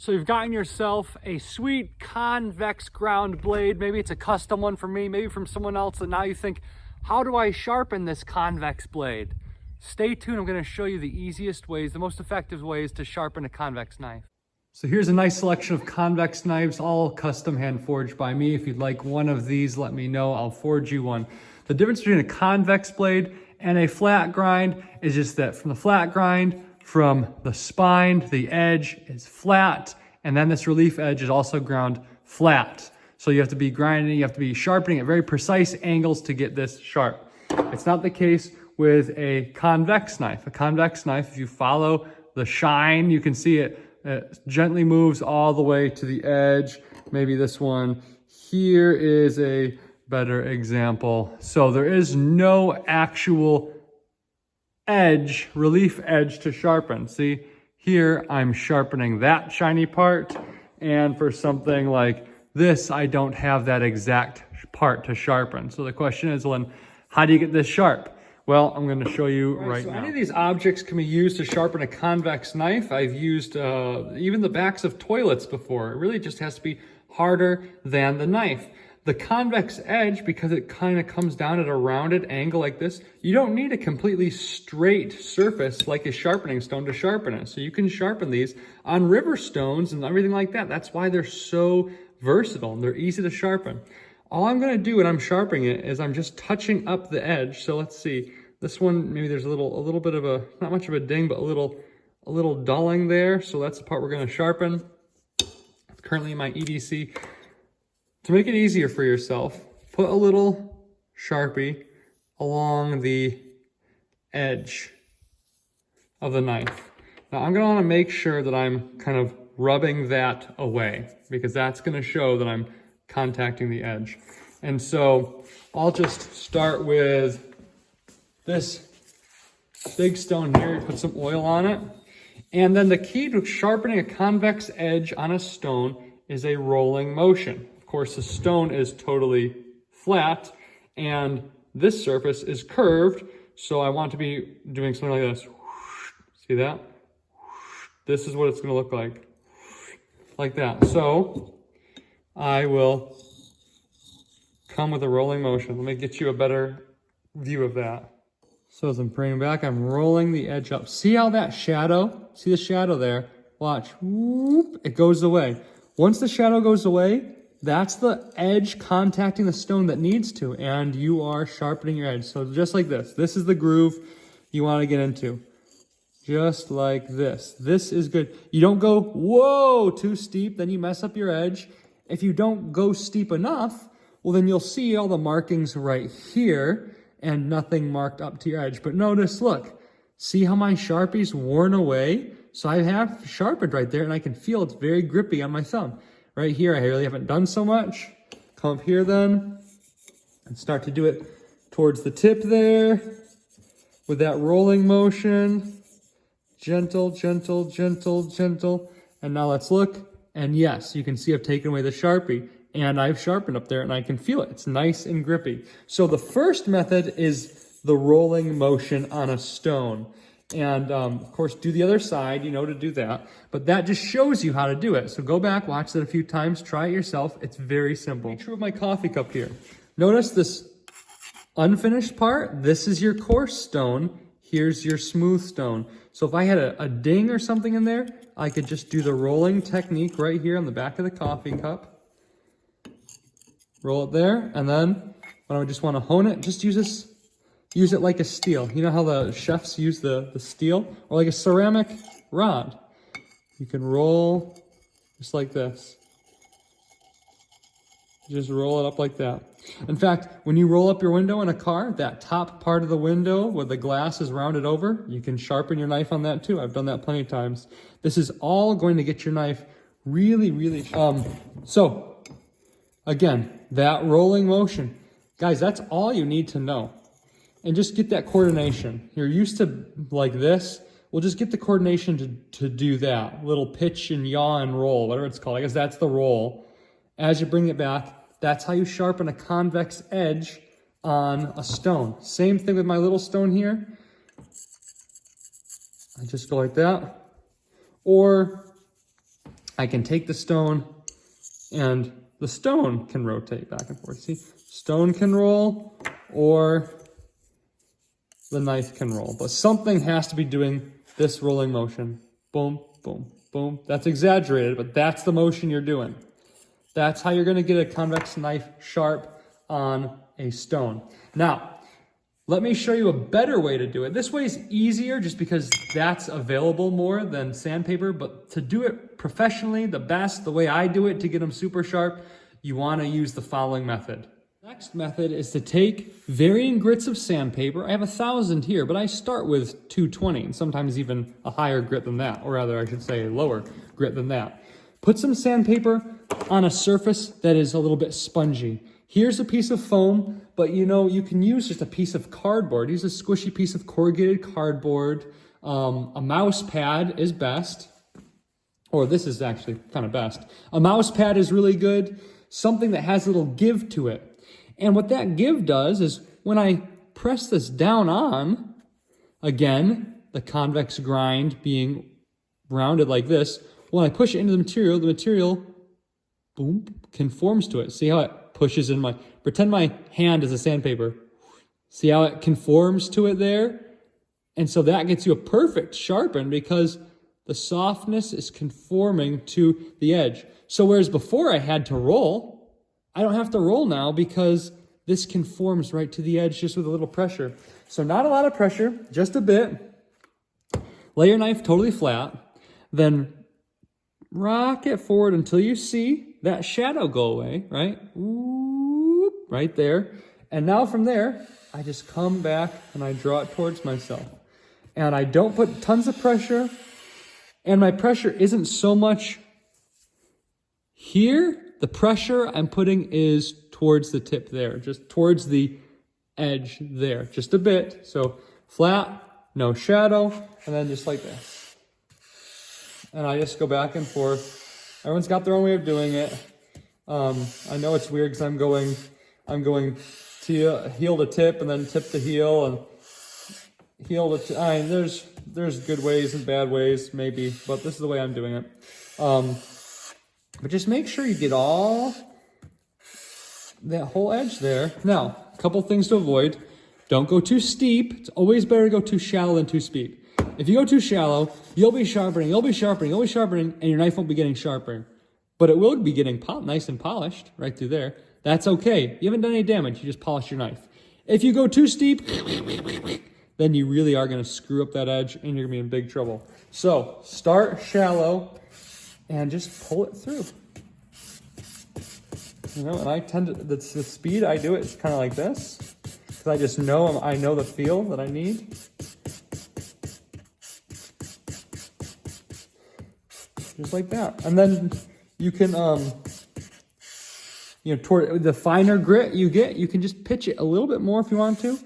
So you've gotten yourself a sweet convex ground blade. Maybe it's a custom one for me, maybe from someone else, and now you think, how do I sharpen this convex blade? Stay tuned, I'm gonna show you the easiest ways, the most effective ways to sharpen a convex knife. So here's a nice selection of convex knives, all custom hand forged by me. If you'd like one of these, let me know, I'll forge you one. The difference between a convex blade and a flat grind is just that from the flat grind, from the spine, the edge is flat, and then this relief edge is also ground flat. So you have to be grinding, you have to be sharpening at very precise angles to get this sharp. It's not the case with a convex knife. A convex knife, if you follow the shine, you can see it gently moves all the way to the edge. Maybe this one here is a better example. So there is no actual edge, relief edge to sharpen. See, here I'm sharpening that shiny part, and for something like this, I don't have that exact part to sharpen. So the question is, well, how do you get this sharp? Well, I'm going to show you right now. Any of these objects can be used to sharpen a convex knife. I've used even the backs of toilets before. It really just has to be harder than the knife. The convex edge, because it kind of comes down at a rounded angle like this, you don't need a completely straight surface like a sharpening stone to sharpen it. So you can sharpen these on river stones and everything like that. That's why they're so versatile and they're easy to sharpen. All I'm gonna do when I'm sharpening it is I'm just touching up the edge. So let's see, this one, maybe there's a little bit of a, not much of a ding, but a little dulling there. So that's the part we're gonna sharpen. It's currently in my EDC. To make it easier for yourself, put a little Sharpie along the edge of the knife. Now I'm gonna wanna make sure that I'm kind of rubbing that away because that's gonna show that I'm contacting the edge. And so I'll just start with this big stone here, put some oil on it. And then the key to sharpening a convex edge on a stone is a rolling motion. Of course, the stone is totally flat and this surface is curved. So I want to be doing something like this. See that? This is what it's gonna look like that. So I will come with a rolling motion. Let me get you a better view of that. So as I'm bringing back, I'm rolling the edge up. See how that shadow, see the shadow there? Watch, whoop, it goes away. Once the shadow goes away, that's the edge contacting the stone that needs to, and you are sharpening your edge. So just like this. This is the groove you want to get into. Just like this. This is good. You don't go, whoa, too steep, then you mess up your edge. If you don't go steep enough, well, then you'll see all the markings right here and nothing marked up to your edge. But notice, look, see how my Sharpie's worn away? So I have sharpened right there, and I can feel it's very grippy on my thumb. Right here, I really haven't done so much. Come up here then, and start to do it towards the tip there with that rolling motion. Gentle, gentle, gentle, gentle. And now let's look. And yes, you can see I've taken away the Sharpie and I've sharpened up there and I can feel it. It's nice and grippy. So the first method is the rolling motion on a stone. And of course, do the other side, you know, to do that. But that just shows you how to do it. So go back, watch that a few times, try it yourself. It's very simple. Make sure with my coffee cup here. Notice this unfinished part. This is your coarse stone. Here's your smooth stone. So if I had a ding or something in there, I could just do the rolling technique right here on the back of the coffee cup. Roll it there, and then when I just want to hone it, just use this. Use it like a steel. You know how the chefs use the steel? Or like a ceramic rod. You can roll just like this. Just roll it up like that. In fact, when you roll up your window in a car, that top part of the window where the glass is rounded over, you can sharpen your knife on that too. I've done that plenty of times. This is all going to get your knife really, really sharp. So, again, that rolling motion. Guys, that's all you need to know. And just get that coordination. You're used to like this. Well, just get the coordination to do that. Little pitch and yaw and roll, whatever it's called. I guess that's the roll. As you bring it back, that's how you sharpen a convex edge on a stone. Same thing with my little stone here. I just go like that. Or I can take the stone and the stone can rotate back and forth. See, stone can roll or the knife can roll, but something has to be doing this rolling motion. Boom, boom, boom. That's exaggerated, but that's the motion you're doing. That's how you're gonna get a convex knife sharp on a stone. Now, let me show you a better way to do it. This way is easier just because that's available more than sandpaper, but to do it professionally, the best, the way I do it to get them super sharp, you wanna use the following method. Next method is to take varying grits of sandpaper. I have 1,000 here, but I start with 220 and sometimes even a higher grit than that, or rather I should say a lower grit than that. Put some sandpaper on a surface that is a little bit spongy. Here's a piece of foam, but you know, you can use just a piece of cardboard. Use a squishy piece of corrugated cardboard. A mouse pad is best, or this is actually kind of best. A mouse pad is really good, something that has a little give to it. And what that give does is when I press this down on, again, the convex grind being rounded like this, when I push it into the material, boom, conforms to it. See how it pushes in pretend my hand is a sandpaper. See how it conforms to it there? And so that gets you a perfect sharpen because the softness is conforming to the edge. So whereas before I had to roll, I don't have to roll now because this conforms right to the edge just with a little pressure. So not a lot of pressure, just a bit. Lay your knife totally flat, then rock it forward until you see that shadow go away, right? Whoop, right there. And now from there, I just come back and I draw it towards myself. And I don't put tons of pressure. And my pressure isn't so much here. The pressure I'm putting is towards the tip there, just towards the edge there, just a bit. So flat, no shadow, and then just like this. And I just go back and forth. Everyone's got their own way of doing it. I know it's weird because I'm going to heel to tip and then tip to heel and heel to I mean, there's good ways and bad ways maybe, but this is the way I'm doing it. But just make sure you get all that whole edge there. Now, a couple things to avoid. Don't go too steep. It's always better to go too shallow than too steep. If you go too shallow, you'll be sharpening, and your knife won't be getting sharper. But it will be getting nice and polished right through there. That's okay. You haven't done any damage. You just polished your knife. If you go too steep, then you really are going to screw up that edge, and you're going to be in big trouble. So start shallow and just pull it through. You know, and I tend to, the speed I do it is kind of like this, because I just know, I know the feel that I need. Just like that. And then you can, you know, toward the finer grit you get, you can just pitch it a little bit more if you want to.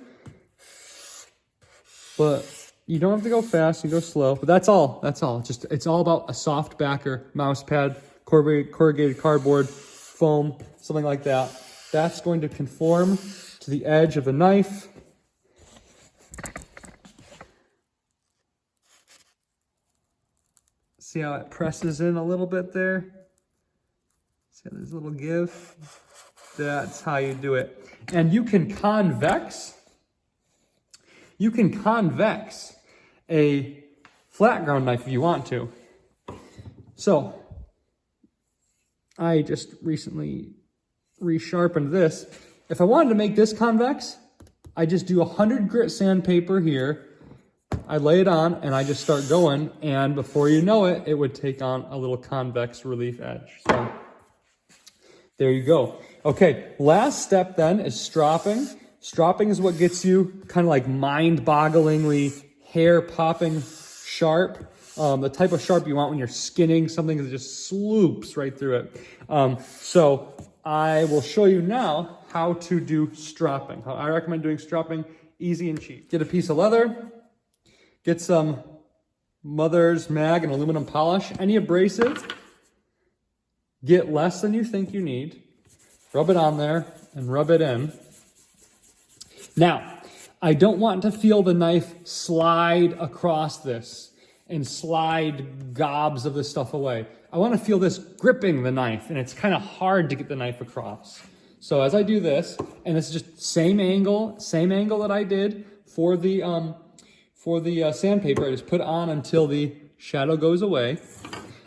But you don't have to go fast, you go slow. But that's all. That's all. Just it's all about a soft backer, mouse pad, corrugated cardboard, foam, something like that. That's going to conform to the edge of the knife. See how it presses in a little bit there? See how there's a little give? That's how you do it. And you can convex a flat ground knife if you want to. So, I just recently resharpened this. If I wanted to make this convex, I just do 100 grit sandpaper here. I lay it on and I just start going, and before you know it, it would take on a little convex relief edge. So there you go. Okay, last step then is stropping. Stropping is what gets you kind of like mind-bogglingly hair-popping sharp. The type of sharp you want when you're skinning something that just sloops right through it. So I will show you now how to do stropping. I recommend doing stropping easy and cheap. Get a piece of leather. Get some Mother's Mag and aluminum polish. Any abrasive, get less than you think you need. Rub it on there and rub it in. Now, I don't want to feel the knife slide across this and slide gobs of this stuff away. I want to feel this gripping the knife, and it's kind of hard to get the knife across. So as I do this, and this is just same angle that I did for the sandpaper, I just put on until the shadow goes away.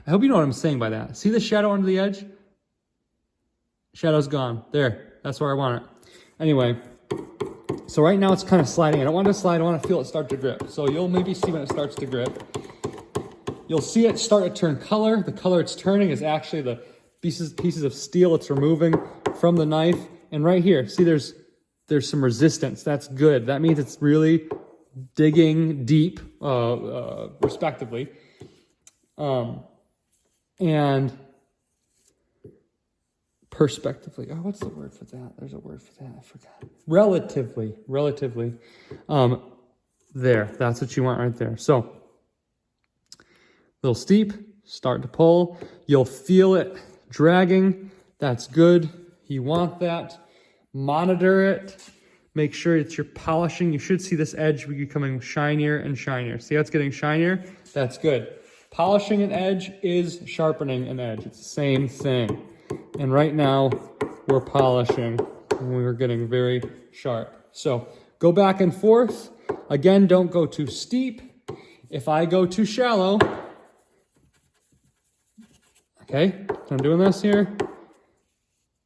I hope you know what I'm saying by that. See the shadow under the edge? Shadow's gone. There, that's where I want it. Anyway, so right now it's kind of sliding. I don't want it to slide, I want to feel it start to grip. So you'll maybe see when it starts to grip. You'll see it start to turn color. The color it's turning is actually the pieces of steel it's removing from the knife. And right here, see there's some resistance. That's good. That means it's really digging deep, respectively. And perspectively. Oh, what's the word for that? There's a word for that. I forgot. Relatively. There. That's what you want right there. So, a little steep. Start to pull. You'll feel it dragging. That's good. You want that. Monitor it. Make sure that you're polishing. You should see this edge becoming shinier and shinier. See how it's getting shinier? That's good. Polishing an edge is sharpening an edge. It's the same thing. And right now, we're polishing and we're getting very sharp. So go back and forth. Again, don't go too steep. If I go too shallow, okay, so I'm doing this here,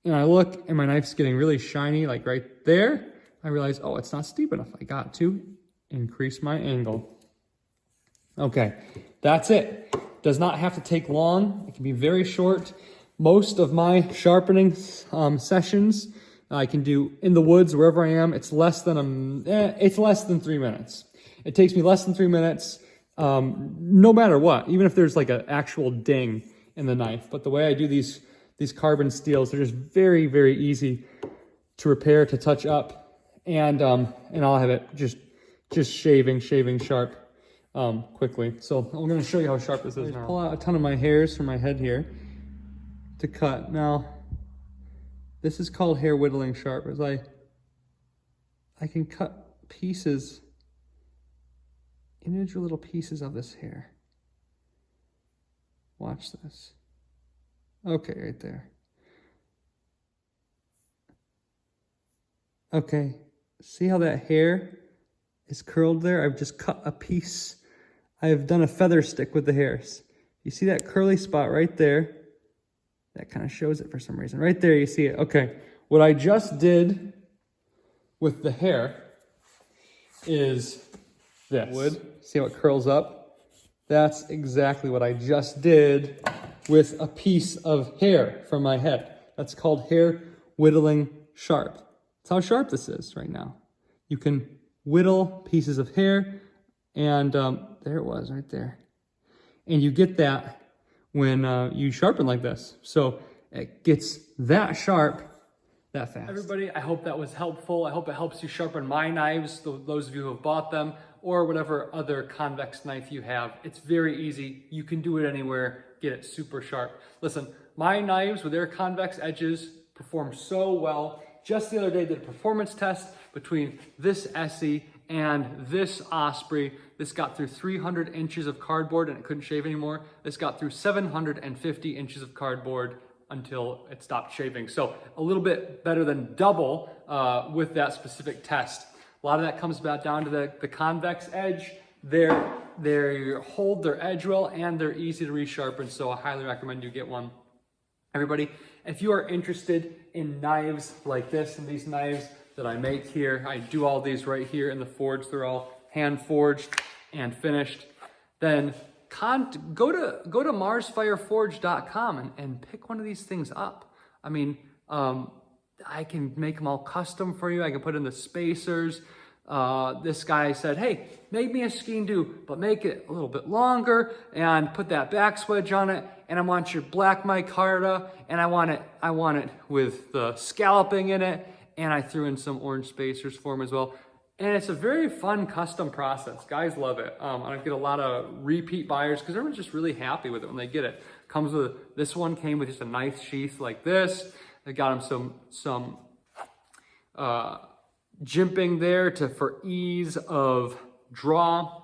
and I look and my knife's getting really shiny, like right there, I realize, oh, it's not steep enough. I got to increase my angle. Okay, that's it. Does not have to take long. It can be very short. Most of my sharpening sessions I can do in the woods, wherever I am. It's less than 3 minutes. It takes me less than 3 minutes, no matter what, even if there's like an actual ding in the knife. But the way I do these carbon steels, they're just very, very easy to repair, to touch up, and I'll have it just shaving sharp quickly. So I'm going to show you how sharp this is now. Pull out a ton of my hairs from my head here to cut. Now, this is called hair whittling sharp, as I can cut pieces, individual little pieces of this hair. Watch this. Okay, right there. Okay, see how that hair is curled there? I've just cut a piece. I've done a feather stick with the hairs. You see that curly spot right there? That kind of shows it for some reason. Right there, you see it. Okay, what I just did with the hair is this. Wood. See how it curls up? That's exactly what I just did with a piece of hair from my head. That's called hair whittling sharp. That's how sharp this is right now. You can whittle pieces of hair, and there it was right there. And you get that when you sharpen like this. So it gets that sharp that fast. Everybody, I hope that was helpful. I hope it helps you sharpen my knives, those of you who have bought them, or whatever other convex knife you have. It's very easy. You can do it anywhere. Get it super sharp. Listen, my knives with their convex edges perform so well. Just the other day, did a performance test between this Essie and this Osprey. This got through 300 inches of cardboard and it couldn't shave anymore. This got through 750 inches of cardboard until it stopped shaving. So a little bit better than double with that specific test. A lot of that comes back down to the convex edge. They hold their edge well and they're easy to resharpen. So I highly recommend you get one. Everybody, if you are interested in knives like this and these knives that I make here, I do all these right here in the forge. They're all hand forged and finished. Then go to marsfireforge.com and pick one of these things up. I mean, I can make them all custom for you. I can put in the spacers. This guy said, hey, make me a skein do, but make it a little bit longer and put that back swedge on it. And I want your black micarta, and I want it with the scalloping in it. And I threw in some orange spacers for him as well. And it's a very fun custom process. Guys love it. I get a lot of repeat buyers because everyone's just really happy with it when they get it. This one came with just a nice sheath like this. I got him some jimping there for ease of draw.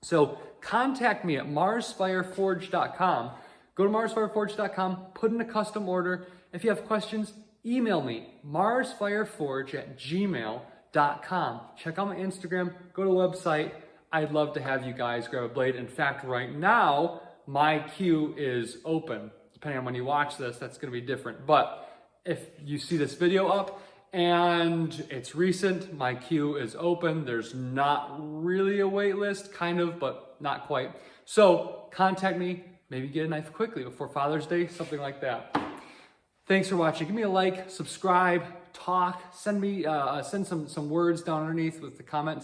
So contact me at marsfireforge.com. Go to marsfireforge.com, put in a custom order. If you have questions, email me, marsfireforge@gmail.com. Check out my Instagram, go to the website. I'd love to have you guys grab a blade. In fact, right now, my queue is open. Depending on when you watch this, that's gonna be different. But if you see this video up and it's recent, my queue is open. There's not really a wait list, kind of, but not quite. So contact me, maybe get a knife quickly before Father's Day, something like that. Thanks for watching. Give me a like, subscribe, talk, send some words down underneath with the comments.